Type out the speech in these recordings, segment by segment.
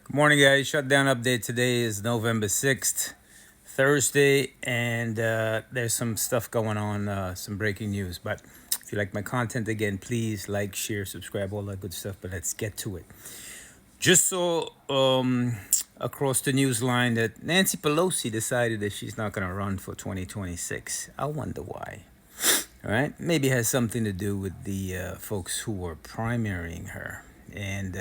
Good morning, guys. Shutdown update. Today is November 6th, Thursday, and there's some stuff going on, some breaking news. But if you like my content, again, please like, share, subscribe, all that good stuff. But let's get to it. Just saw across the news line that Nancy Pelosi decided that she's not going to run for 2026. I wonder why. All right. Maybe it has something to do with the folks who were primarying her. And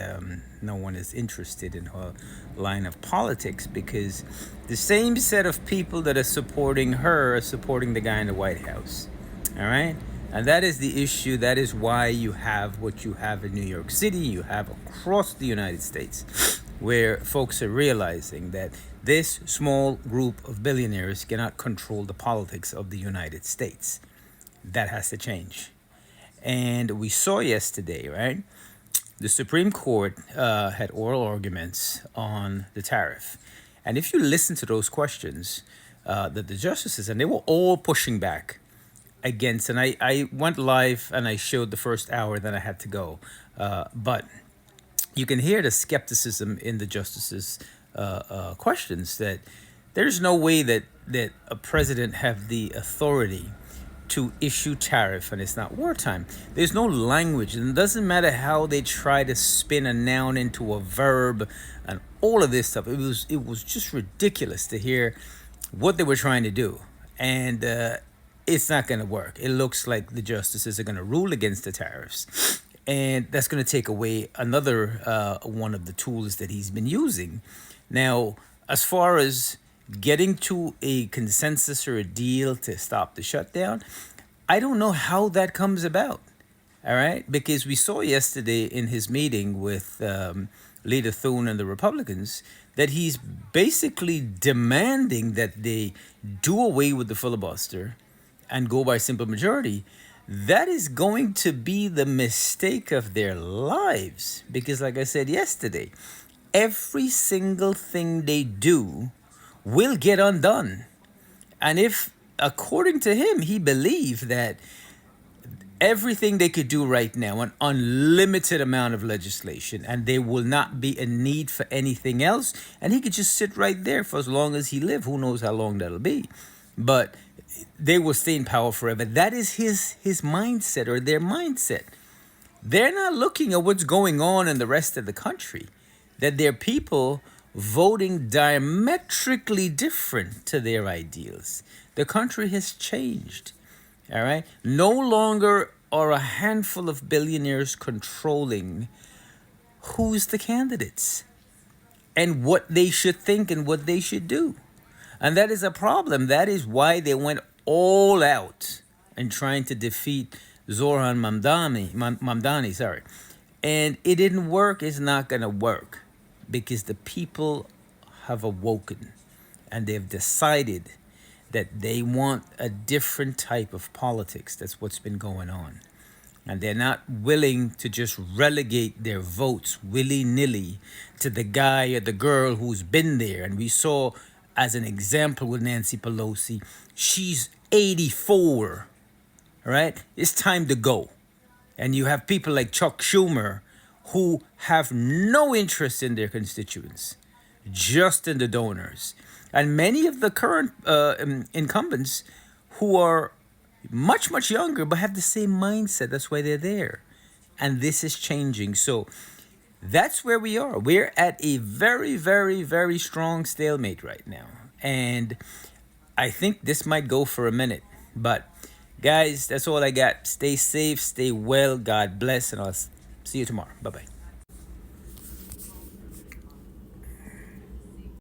no one is interested in her line of politics because the same set of people that are supporting her are supporting the guy in the White House. All right. And that is the issue. That is why you have what you have in New York City, you have across the United States, where folks are realizing that this small group of billionaires cannot control the politics of the United States. That has to change. And we saw yesterday, right? The Supreme Court had oral arguments on the tariff. And if you listen to those questions, that the justices, and they were all pushing back against, and I went live and I showed the first hour, then I had to go. But you can hear the skepticism in the justices' questions that there's no way that a president have the authority to issue tariff and it's not wartime. There's no language, and it doesn't matter how they try to spin a noun into a verb and all of this stuff. It was just ridiculous to hear what they were trying to do, and it's not going to work. It looks like the justices are going to rule against the tariffs, and that's going to take away another one of the tools that he's been using. Now, as far as getting to a consensus or a deal to stop the shutdown, I don't know how that comes about. All right, because we saw yesterday in his meeting with Leader Thune and the Republicans that he's basically demanding that they do away with the filibuster and go by simple majority. That is going to be the mistake of their lives because, like I said yesterday, every single thing they do will get undone. And if, according to him, he believed that everything they could do right now, an unlimited amount of legislation, and there will not be a need for anything else, and he could just sit right there for as long as he live. Who knows how long that'll be. But they will stay in power forever. That is his mindset, or their mindset. They're not looking at what's going on in the rest of the country, that their people voting diametrically different to their ideals. The country has changed. All right. No longer are a handful of billionaires controlling who's the candidates and what they should think and what they should do. And that is a problem. That is why they went all out in trying to defeat Zoran Mamdani, sorry. And it didn't work. It's not going to work because the people have awoken and they've decided that they want a different type of politics. That's what's been going on. And they're not willing to just relegate their votes willy-nilly to the guy or the girl who's been there. And we saw, as an example with Nancy Pelosi, she's 84, right? It's time to go. And you have people like Chuck Schumer who have no interest in their constituents, just in the donors. And many of the current incumbents who are much, much younger but have the same mindset. That's why they're there. And this is changing. So that's where we are. We're at a very, very, very strong stalemate right now. And I think this might go for a minute. But guys, that's all I got. Stay safe, stay well. God bless. And I'll see you tomorrow. Bye-bye.